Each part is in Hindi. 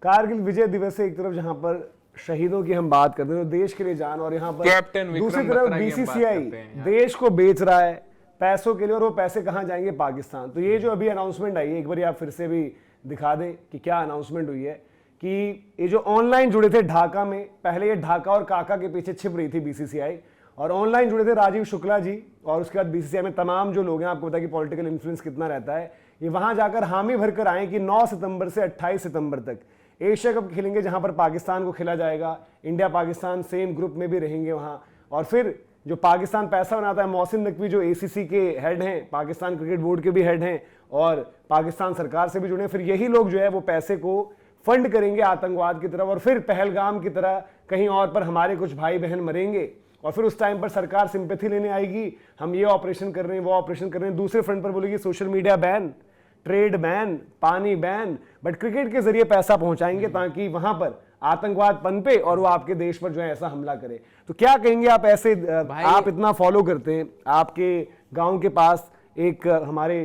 कारगिल विजय दिवस है एक तरफ जहां पर शहीदों की हम बात करते हैं तो देश के लिए जान, और यहाँ पर दूसरी तरफ बीसीसीआई देश को बेच रहा है पैसों के लिए, और वो पैसे कहाँ जाएंगे? पाकिस्तान। तो ये जो अभी अनाउंसमेंट आई है, एक बार आप फिर से भी दिखा दें कि क्या अनाउंसमेंट हुई है कि ये जो ऑनलाइन जुड़े थे ढाका में, पहले ये ढाका और काका के पीछे छिप रही थी बीसीसीआई, और ऑनलाइन जुड़े थे राजीव शुक्ला जी, और उसके बाद बीसीसीआई में तमाम जो लोग हैं, आपको पता है कि पॉलिटिकल इन्फ्लुएंस कितना रहता है, ये वहां जाकर हामी भरकर आए कि 9 सितंबर से 28 सितंबर तक एशिया कप खेलेंगे, जहां पर पाकिस्तान को खेला जाएगा। इंडिया पाकिस्तान सेम ग्रुप में भी रहेंगे वहां, और फिर जो पाकिस्तान पैसा बनाता है, मोहसिन नकवी जो एसीसी के हेड हैं, पाकिस्तान क्रिकेट बोर्ड के भी हेड हैं और पाकिस्तान सरकार से भी जुड़े हैं, फिर यही लोग जो है वो पैसे को फंड करेंगे आतंकवाद की तरफ, और फिर पहलगाम की तरह कहीं और पर हमारे कुछ भाई बहन मरेंगे, और फिर उस टाइम पर सरकार सिंपैथी लेने आएगी, हम ये ऑपरेशन कर रहे हैं, वो ऑपरेशन कर रहे हैं। दूसरे फ्रंट पर बोलेगी social media ban, trade ban, पानी बैन, बट क्रिकेट के जरिए पैसा पहुंचाएंगे ताकि वहां पर आतंकवाद पनपे और वो आपके देश पर जो है ऐसा हमला करे। तो क्या कहेंगे आप ऐसे, आप इतना फॉलो करते हैं, आपके गांव के पास एक हमारे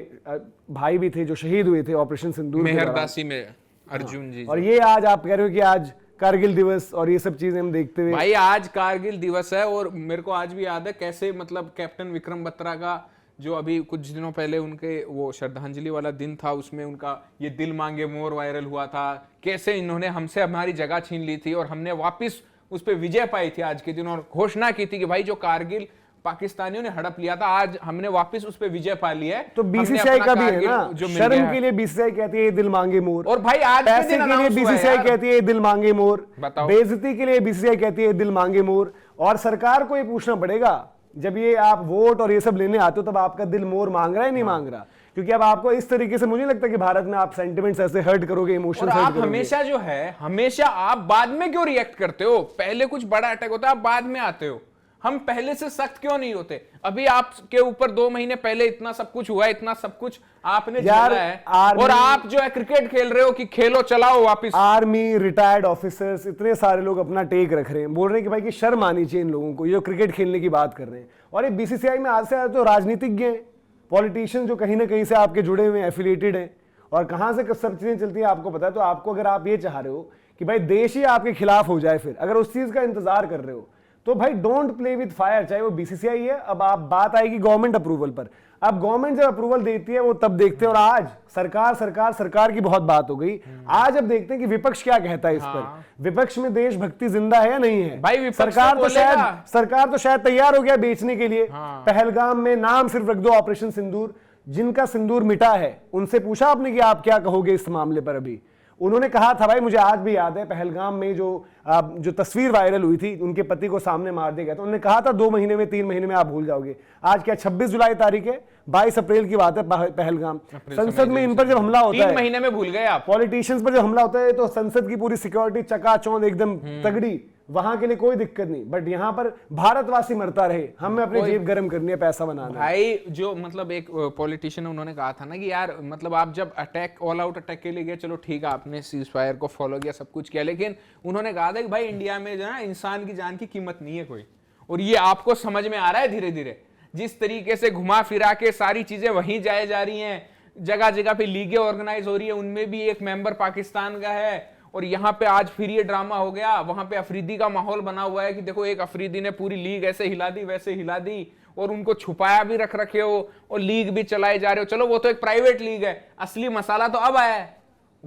भाई भी थे जो शहीद हुए थे ऑपरेशन सिंदूर मेहरदासी में, अर्जुन जी, और ये आज आप कह रहे हो कि आज कारगिल दिवस और ये सब चीजें हम देखते हुए, भाई आज कारगिल दिवस है, और मेरे को आज भी याद है कैसे मतलब कैप्टन विक्रम बत्रा का जो अभी कुछ दिनों पहले उनके वो श्रद्धांजलि वाला दिन था, उसमें उनका ये दिल मांगे मोर वायरल हुआ था, कैसे इन्होंने हमसे हमारी जगह छीन ली थी और हमने वापस उस पर विजय पाई थी आज के दिन, और घोषणा की थी कि भाई जो कारगिल पाकिस्तानियों ने हड़प लिया था, आज हमने वापिस उस पर विजय पा लिया है। तो बीसीसीआई का भी है ना, शर्म के लिए बीसीसीआई कहती है ये दिल मांगे मोर, और भाई आज पैसे के लिए बीसीसीआई कहती है ये दिल मांगे मोर, बेइज्जती के लिए बीसीसीआई कहती है ये दिल मांगे मोर। और सरकार को ये पूछना पड़ेगा, जब ये आप वोट और ये सब लेने आते हो तब आपका दिल मोर मांग रहा है नहीं मांग रहा? क्योंकि अब आपको इस तरीके से मुझे लगता है कि भारत में आप सेंटिमेंट्स ऐसे हर्ट करोगे, इमोशंस हर्ट करोगे। आप हमेशा जो है, हमेशा आप बाद में क्यों रिएक्ट करते हो? पहले कुछ बड़ा अटैक होता है, आप बाद में आते हो। हम पहले से सख्त क्यों नहीं होते? अभी आपके ऊपर 2 महीने पहले इतना सब कुछ हुआ, इतना सब कुछ आपने झेला है, और आप जो है क्रिकेट खेल रहे हो कि खेलो चलाओ वापस। आर्मी, रिटायर्ड ऑफिसर्स, इतने सारे लोग अपना टेक रख रहे हैं, बोल रहे हैं कि भाई कि शर्म आनी चाहिए इन लोगों को, ये जो क्रिकेट खेलने की बात कर रहे हैं। और ये बीसीसीआई में आज से आज तो राजनीतिज्ञ हैं, पॉलिटिशियन जो कहीं ना कहीं से आपके जुड़े हुए एफिलिएटेड हैं, और कहां से सब चीजें चलती हैं आपको पता है। तो आपको अगर आप ये चाह रहे हो कि भाई देश ही आपके खिलाफ हो जाए, फिर अगर उस चीज का इंतजार कर रहे हो तो भाई डोंट प्ले विद फायर, चाहे वो बीसीसीआई है। अब आप बात आएगी गवर्नमेंट अप्रूवल पर, अब गवर्नमेंट जब अप्रूवल देती है वो तब देखते हैं, और आज सरकार सरकार सरकार की बहुत बात हो गई, आज अब देखते हैं कि विपक्ष क्या कहता है इस पर। विपक्ष में देशभक्ति जिंदा है या नहीं है? भाई सरकार तो शायद तैयार हो गया बेचने के लिए। पहलगाम में नाम सिर्फ रख दो ऑपरेशन सिंदूर, जिनका सिंदूर मिटा है उनसे पूछा आपने कि आप क्या कहोगे इस मामले पर? अभी उन्होंने कहा था, भाई मुझे आज भी याद है पहलगाम में जो तस्वीर वायरल हुई थी, उनके पति को सामने मार दिया गया, तो उन्होंने कहा था 2 महीने में 3 महीने में आप भूल जाओगे। आज क्या 26 जुलाई तारीख है, 22 अप्रैल की बात है। पहलगाम संसद में इन पर जब हमला होता है, 3 महीने में भूल गए आप। पॉलिटिशियंस पर जब हमला होता है तो संसद की पूरी सिक्योरिटी चकाचौंध एकदम तगड़ी, वहां के लिए कोई दिक्कत नहीं, बट यहां पर भारतवासी मरता रहे, हमें अपनी जेब गर्म करनी है, पैसा बनाना है। भाई जो मतलब एक पॉलिटिशियन उन्होंने कहा था ना कि यार मतलब आप जब अटैक, ऑल आउट अटैक के लिए गए, चलो ठीक है आपने सीज फायर को फॉलो किया, सब कुछ किया, लेकिन उन्होंने कहा था कि भाई इंडिया में जो है इंसान की जान की कीमत नहीं है कोई, और ये आपको समझ में आ रहा है धीरे धीरे, जिस तरीके से घुमा फिरा के सारी चीजें वहीं जाए जा रही हैं, जगह जगह पे लीगें ऑर्गेनाइज हो रही है, उनमें भी एक मेंबर पाकिस्तान का है, और यहाँ पे आज फिर ये ड्रामा हो गया। वहां पे अफरीदी का माहौल बना हुआ है कि देखो एक अफरीदी ने पूरी लीग ऐसे हिला दी वैसे हिला दी, और उनको छुपाया भी रख रखे हो और लीग भी चलाए जा रहे हो। चलो वो तो एक प्राइवेट लीग है, असली मसाला तो अब आया है,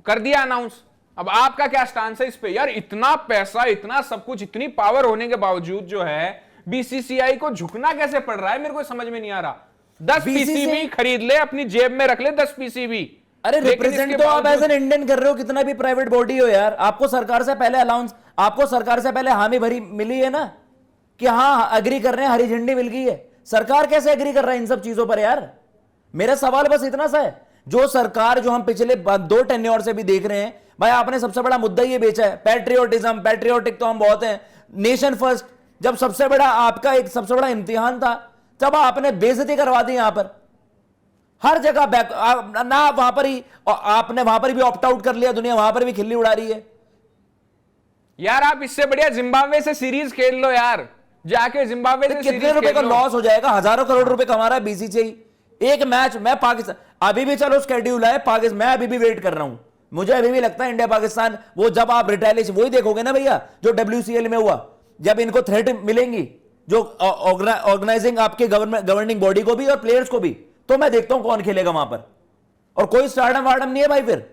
कर दिया अनाउंस। अब आपका क्या स्टांस है इस पे? यार इतना पैसा, इतना सब कुछ, इतनी पावर होने के बावजूद जो है बीसीसीआई को झुकना कैसे पड़ रहा है, मेरे को समझ में नहीं आ रहा। 10 पीसीबी खरीद ले, अपनी जेब में रख ले 10 पीसीबी। अरे रिप्रेजेंट तो आप एज एन इंडियन कर रहे हो, कितना भी प्राइवेट बॉडी हो यार, आपको सरकार से पहले अलाउंस, आपको सरकार से पहले हामी भरी मिली है ना कि हाँ एग्री कर रहे हैं, हरी झंडी मिल गई है। सरकार कैसे एग्री कर रहा है इन सब चीजों पर यार? मेरा सवाल बस इतना सा है, जो सरकार जो हम पिछले 2 टेन्योर से भी देख रहे हैं, भाई आपने सबसे बड़ा मुद्दा ये बेचा है पैट्रियोटिज्म, पैट्रियोटिक तो हम बहुत हैं, नेशन फर्स्ट। जब सबसे बड़ा आपका एक सबसे बड़ा इम्तिहान था, तब आपने बेइज्जती करवा दी यहां पर हर जगह बैक ना, वहां पर ही आपने वहां पर भी ऑप्ट आउट कर लिया, दुनिया वहां पर भी खिल्ली उड़ा रही है। यार आप इससे बढ़िया जिम्बाब्वे से सीरीज खेल लो यार, जाके जिम्बाब्वे से कितने रुपए का लॉस हो जाएगा? हजारों करोड़ रुपए कमा रहा है बीसीसीआई एक मैच। मैं पाकिस्तान अभी भी चलो शेड्यूल है, पाकिस्तान मैं अभी भी वेट कर रहा हूं, मुझे अभी भी लगता है इंडिया पाकिस्तान, वो जब आप रिटेलिएशन वही देखोगे ना भैया जो WCL में हुआ, जब इनको थ्रेट मिलेंगी जो ऑर्गेनाइजिंग आपके गवर्निंग बॉडी को भी और प्लेयर्स को भी, तो मैं देखता हूं कौन खेलेगा वहां पर। और कोई स्टार्डम वार्डम नहीं है भाई, फिर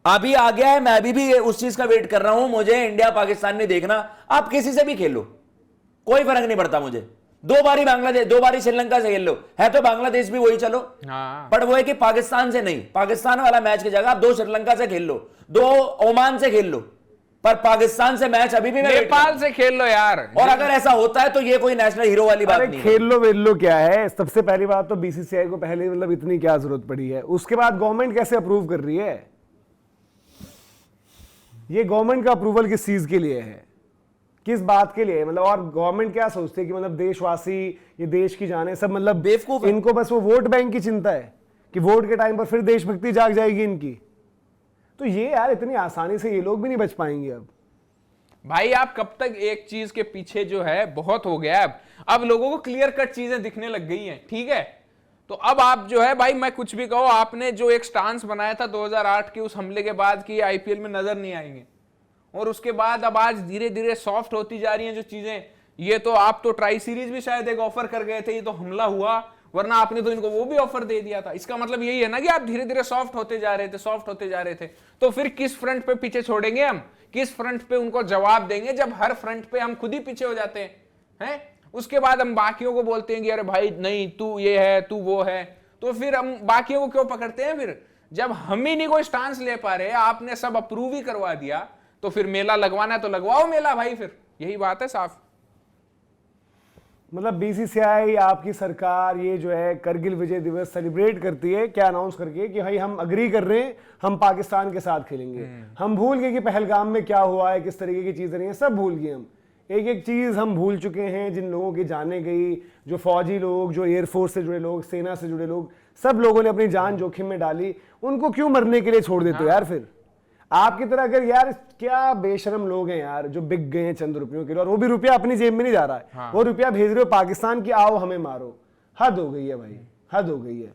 अभी आ गया है, मैं अभी भी उस चीज का वेट कर रहा हूं। मुझे इंडिया पाकिस्तान नहीं देखना, आप किसी से भी खेल लो, कोई फर्क नहीं पड़ता मुझे। 2 बारी बांग्लादेश, 2 बारी श्रीलंका से खेल लो, है तो बांग्लादेश भी वही, चलो पर वो है कि पाकिस्तान से नहीं, पाकिस्तान वाला मैच की जगह आप 2 श्रीलंका से खेल लो, 2 ओमान से खेल लो, पर पाकिस्तान से मैच अभी भी नेपाल से खेल लो यार। और अगर ऐसा होता है तो ये कोई नेशनल हीरो वाली बात नहीं है। खेल लो वेल लो क्या है, सबसे पहली बात तो BCCI को पहले मतलब इतनी क्या जरूरत पड़ी है, उसके बाद गवर्नमेंट कैसे अप्रूव कर रही है? ये गवर्नमेंट का अप्रूवल किस चीज के लिए है, किस बात के लिए, मतलब और गवर्नमेंट क्या सोचती है कि मतलब देशवासी, ये देश की जाने सब मतलब बेवकूफ है। इनको बस वो वोट बैंक की चिंता है कि वोट के टाइम पर फिर देशभक्ति जाग जाएगी इनकी। तो ये यार इतनी आसानी से ये लोग भी नहीं बच पाएंगे। अब भाई आप कब तक एक चीज के पीछे जो है, बहुत हो गया अब लोगों को क्लियर कट चीजें दिखने लग गई हैं, ठीक है। तो अब आप जो है भाई, मैं कुछ भी कहो, आपने जो एक स्टांस बनाया था 2008 के उस हमले के बाद कि IPL में नजर नहीं आएंगे, और उसके बाद अब आज धीरे धीरे सॉफ्ट होती जा रही हैं जो चीजें। ये तो आप तो ट्राई सीरीज भी शायद एक ऑफर कर गए थे, ये तो हमला हुआ, वरना आपने तो इनको वो भी ऑफर दे दिया था। इसका मतलब यही है ना कि आप धीरे धीरे सॉफ्ट होते जा रहे थे, सॉफ्ट होते जा रहे थे। तो फिर किस फ्रंट पे पीछे छोड़ेंगे हम, किस फ्रंट पे उनको जवाब देंगे, जब हर फ्रंट पे हम खुद ही पीछे हो जाते हैं? उसके बाद हम बाकियों को बोलते हैं कि अरे भाई नहीं तू ये है, तू वो है, तो फिर हम बाकियों को क्यों पकड़ते हैं? फिर जब हम ही नहीं कोई स्टांस ले पा रहे, आपने सब अप्रूव ही करवा दिया, तो फिर मेला लगवाना है तो लगवाओ मेला भाई, फिर यही बात है साफ। मतलब BCCI आपकी सरकार ये जो है करगिल विजय दिवस सेलिब्रेट करती है क्या अनाउंस करके कि भाई हम अग्री कर रहे हैं, हम पाकिस्तान के साथ खेलेंगे। हम भूल गए कि पहलगाम में क्या हुआ है, किस तरीके की चीजें रही हैं, सब भूल गए हम। एक एक चीज हम भूल चुके हैं, जिन लोगों की जाने गई, जो फौजी लोग, जो एयरफोर्स से जुड़े लोग, सेना से जुड़े लोग, सब लोगों ने अपनी जान जोखिम में डाली, उनको क्यों मरने के लिए छोड़ देते हो यार? फिर आपकी तरह अगर यार, क्या बेशरम लोग हैं यार जो बिक गए हैं चंद रुपयों के लिए, और वो भी रुपया अपनी जेब में नहीं जा रहा है, वो रुपया भेज रहे हो पाकिस्तान की, आओ हमें मारो। हद हो गई है भाई, हद हो गई है।